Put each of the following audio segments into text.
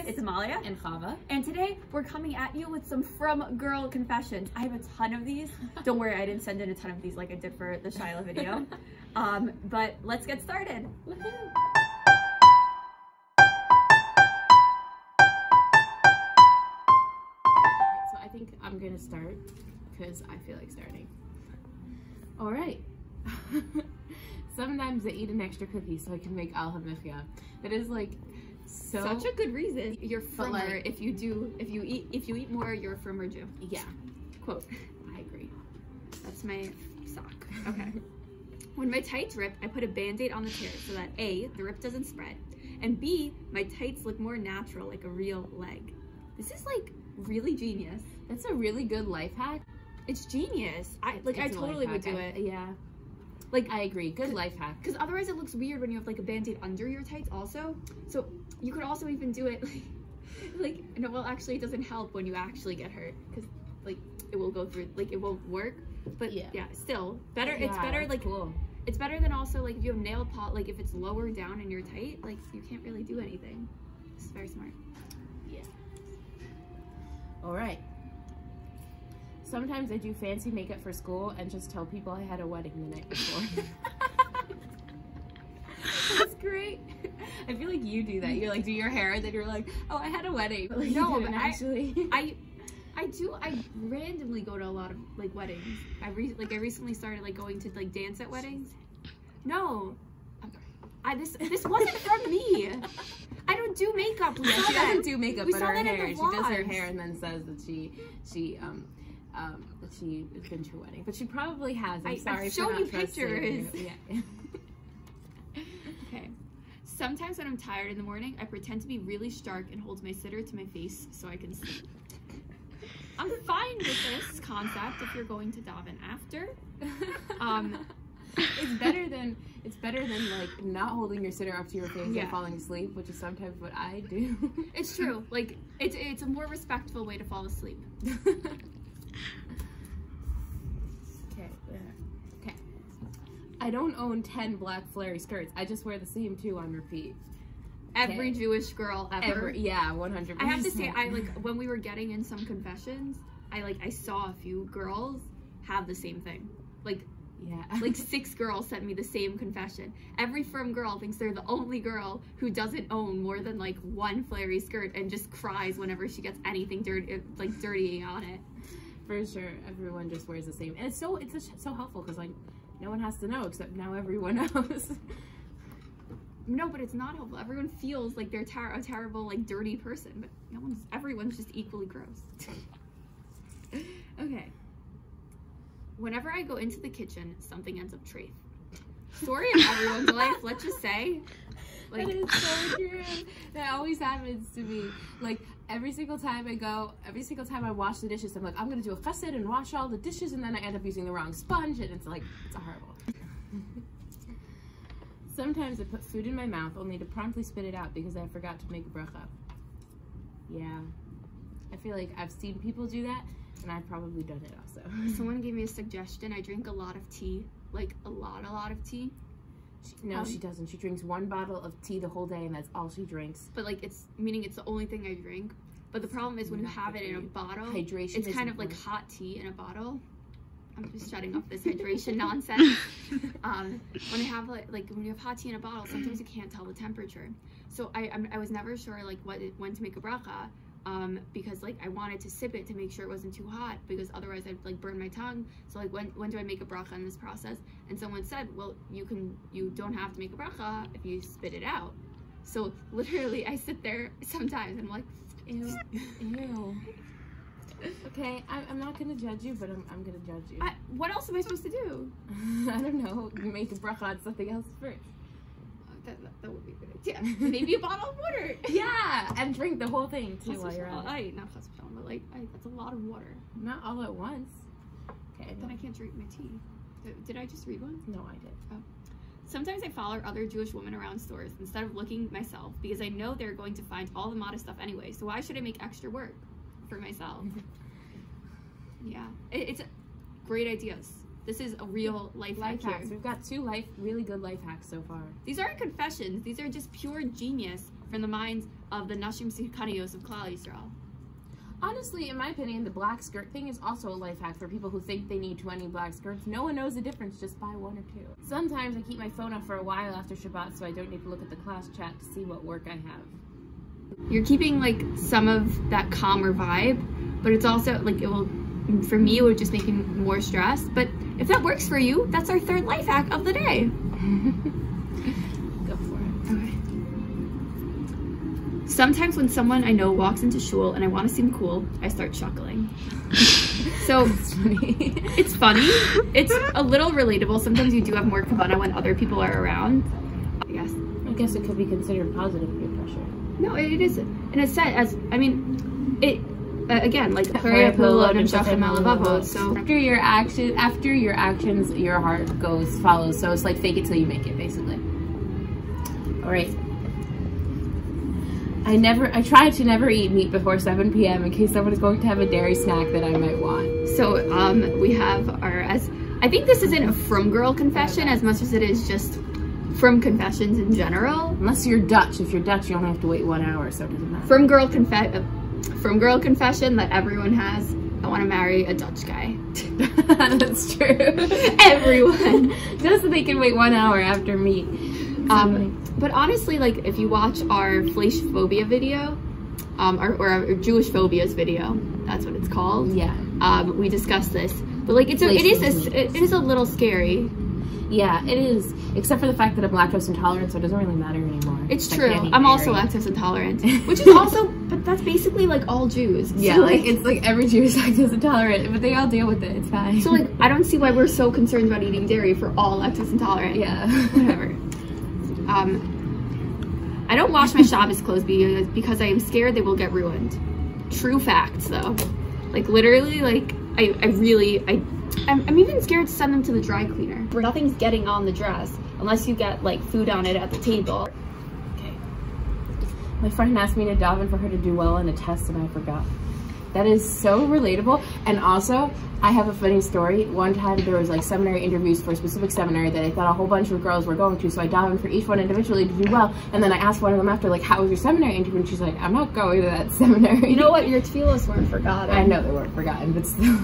guys, it's Amalia and Chava, and today we're coming at you with some From Girl confessions. I have a ton of these. Don't worry, I didn't send in a ton of these like I did for the Shiloh video. But let's get started. woohoo! So I think I'm gonna start because I feel like starting. All right. Sometimes I eat an extra cookie so I can make al hamichya. That is like such a good reason. You're firmer like, if you eat more, you're a firmer Jew. Yeah. Quote. I agree. That's my sock. Okay. When my tights rip, I put a band-aid on the tear so that A, the rip doesn't spread, and B, my tights look more natural, like a real leg. This is like really genius. That's a really good life hack. It's genius. I totally would do it. Yeah. Like, I agree. Good life hack. Because otherwise it looks weird when you have like a band-aid under your tights also. So you could also even do it no, well, actually it doesn't help when you actually get hurt because like it will go through, like it won't work. But yeah, still better. Yeah, it's better. Like cool. It's better than also like if you have nail polish, like if it's lower down and you're tight, like you can't really do anything. It's very smart. Yeah. All right. Sometimes I do fancy makeup for school and just tell people I had a wedding the night before. That's great. I feel like you do that. You're like, do your hair, and then you're like, oh, I had a wedding. But, like, no, but actually. I randomly go to a lot of like weddings. I recently started like going to like dance at weddings. No, this wasn't from me. I don't do makeup. Yeah, she doesn't do makeup, but her hair. She does her vlogs. hair and then says that she's been to a wedding, but she probably has. I'm sorry I've for shown not you trusting pictures. you. Yeah. Okay. Sometimes when I'm tired in the morning, I pretend to be really stark and hold my siddur to my face so I can sleep. I'm fine with this concept if you're going to daven after. It's better than like not holding your siddur up to your face and falling asleep, which is sometimes what I do. It's true. Like it's a more respectful way to fall asleep. Okay. I don't own 10 black flary skirts. I just wear the same 2 on repeat. Every Jewish girl ever. Yeah, 100%. I have to say, when we were getting in some confessions, I saw a few girls have the same thing. Like 6 girls sent me the same confession. Every firm girl thinks they're the only girl who doesn't own more than like 1 flary skirt and just cries whenever she gets anything dirty on it. For sure, everyone just wears the same, and it's so helpful because like no one has to know except now everyone knows. No, but it's not helpful. Everyone feels like they're a terrible, like dirty person, but everyone's just equally gross. Okay. Whenever I go into the kitchen, something ends up treif. Story of everyone's life, let's just say. Like, that is so true. That always happens to me. Like every single time I wash the dishes, I'm like, I'm gonna do a chesed and wash all the dishes, and then I end up using the wrong sponge, and it's horrible. Sometimes I put food in my mouth only to promptly spit it out because I forgot to make a bracha. Yeah. I feel like I've seen people do that, and I've probably done it also. Someone gave me a suggestion. I drink a lot of tea. Like a lot of tea. No, she doesn't. She drinks 1 bottle of tea the whole day, and that's all she drinks. But like it's the only thing I drink. But the problem is when you have it in a bottle, hydration. It's kind of like hot tea in a bottle. I'm just shutting off this hydration nonsense. When I have when you have hot tea in a bottle, sometimes you can't tell the temperature. So I was never sure like when to make a bracha. Because like I wanted to sip it to make sure it wasn't too hot because otherwise I'd like burn my tongue. So like when do I make a bracha in this process? And someone said, well, you don't have to make a bracha if you spit it out. So literally I sit there sometimes and I'm like, ew, ew. Okay, I'm not gonna judge you, but I'm gonna judge you. What else am I supposed to do? I don't know. Make a bracha on something else first. That would be a good idea. Maybe a bottle of water. Yeah, and drink the whole thing too while you're at it. Not but like that's a lot of water. Not all at once. Okay. Then I can't drink my tea. Did I just read one? No, I did. Oh. Sometimes I follow other Jewish women around stores instead of looking myself because I know they're going to find all the modest stuff anyway. So why should I make extra work for myself? Yeah, it's great ideas. This is a real life hack hacks. We've got 2 really good life hacks so far. These aren't confessions. These are just pure genius from the minds of the Nashim Sikaniyos of Klal Yisrael. Honestly, in my opinion, the black skirt thing is also a life hack for people who think they need 20 black skirts. No one knows the difference, just buy 1 or 2. Sometimes I keep my phone off for a while after Shabbat so I don't need to look at the class chat to see what work I have. You're keeping like some of that calmer vibe, but it's also like, it will, for me, it would just make me more stressed. But if that works for you, that's our 3rd life hack of the day. Go for it. Okay. Sometimes when someone I know walks into shul and I want to seem cool, I start chuckling. So It's funny. it's funny. It's a little relatable. Sometimes you do have more kavanah when other people are around. Yes. I guess it could be considered positive peer pressure. No, it is. And it's said as, I mean, it, again, like, so after your actions, your heart follows. So it's like fake it till you make it, basically. All right. I try to never eat meat before 7 p.m. in case someone is going to have a dairy snack that I might want. So we have our, I think this isn't a From Girl confession as much as it is just from confessions in general. Unless you're Dutch. If you're Dutch, you only have to wait 1 hour, so it doesn't matter. From Girl confession that everyone has. I want to marry a Dutch guy. That's true. Everyone. Just so they can wait 1 hour after meat. But honestly, like, if you watch our Fleisch phobia video, or our Jewish phobias video, that's what it's called. Yeah. We discussed this, but like, it is a little scary. Yeah, it is. Except for the fact that I'm lactose intolerant, so it doesn't really matter anymore. It's true. I'm also lactose intolerant, which is also, but that's basically like all Jews. Yeah, so, like, it's like every Jew is lactose intolerant, but they all deal with it. It's fine. So like, I don't see why we're so concerned about eating dairy for all lactose intolerant. Yeah. Whatever. I don't wash my Shabbos clothes because I am scared they will get ruined. True facts, though. Like, literally, like, I'm even scared to send them to the dry cleaner. Where nothing's getting on the dress unless you get, like, food on it at the table. Okay. My friend asked me to daven for her to do well on a test, and I forgot. That is so relatable. And also, I have a funny story. One time there was like seminary interviews for a specific seminary that I thought a whole bunch of girls were going to, so I davened for each one individually to do well. And then I asked one of them after, like, how was your seminary interview? And she's like, I'm not going to that seminary. You know what? Your tefillos weren't forgotten. I know they weren't forgotten, but still.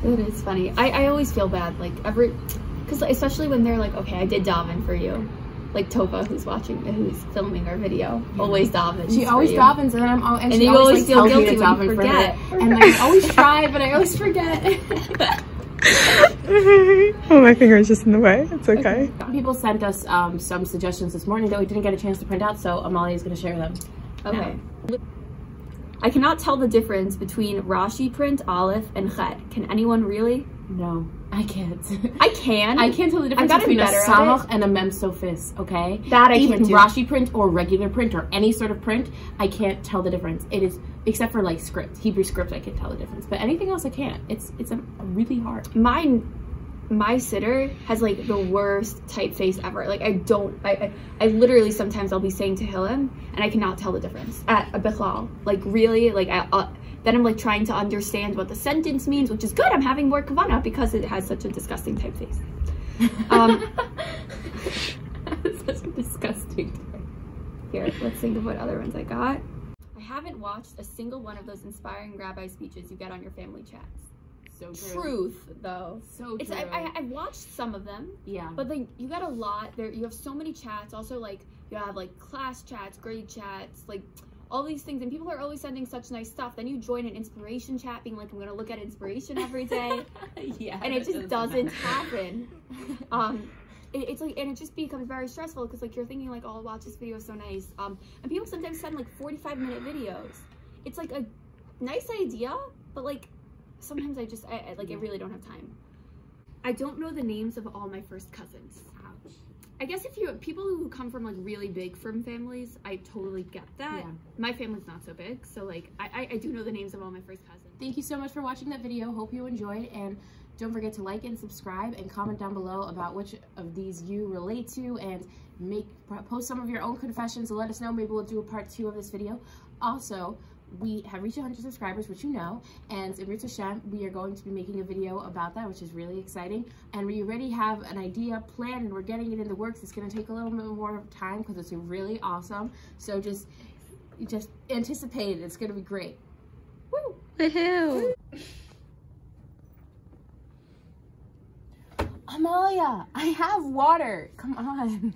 It is funny. I always feel bad, like, because especially when they're like, okay, I did daven for you. Like Tova, who's filming our video, always davens. She always davens, and then and she you always like, feel tells guilty me to when daven you forget. For her. And I always try, but I always forget. Oh, my finger is just in the way. It's okay. People sent us some suggestions this morning that we didn't get a chance to print out, so Amalia is going to share them. Okay. Now. I cannot tell the difference between Rashi print, Aleph, and Chet. Can anyone really? No, I can't. I can. I can't tell the difference between a Samach and a Mem Sophis, okay? That I Even can't do. Rashi print or regular print or any sort of print, I can't tell the difference. It is, except for like script, Hebrew script, I can tell the difference. But anything else I can't. It's really hard. My Siddur has like the worst typeface ever. Like I literally sometimes I'll be saying Tehillim and I cannot tell the difference at a Bichlal. Like really, like then I'm like trying to understand what the sentence means, which is good. I'm having more kavanah because it has such a disgusting typeface. Such a disgusting. Here, let's think of what other ones I got. I haven't watched a single one of those inspiring rabbi speeches you get on your family chats. So true. Truth, though. So true. I've watched some of them. Yeah. But like you got a lot there. You have so many chats. Also, like you have like class chats, grade chats, like all these things, and people are always sending such nice stuff. Then you join an inspiration chat, being like, I'm gonna look at inspiration every day. Yeah. And it just doesn't happen. It's like, and it just becomes very stressful because like you're thinking like, oh, I'll watch this video, so nice. And people sometimes send like 45-minute videos. It's like a nice idea, but like sometimes I really don't have time. I don't know the names of all my first cousins. Ouch. I guess if people who come from like really big frum families, I totally get that. Yeah. My family's not so big, so like I do know the names of all my first cousins. Thank you so much for watching that video. Hope you enjoyed, and don't forget to like and subscribe and comment down below about which of these you relate to, and post some of your own confessions and let us know. Maybe we'll do a part 2 of this video. Also, we have reached 100 subscribers, which you know, and in Roots Hashem, we are going to be making a video about that, which is really exciting. And we already have an idea planned, and we're getting it in the works. It's going to take a little bit more time because it's really awesome. So just anticipate it. It's going to be great. Woo! Woohoo! Amalia, I have water. Come on.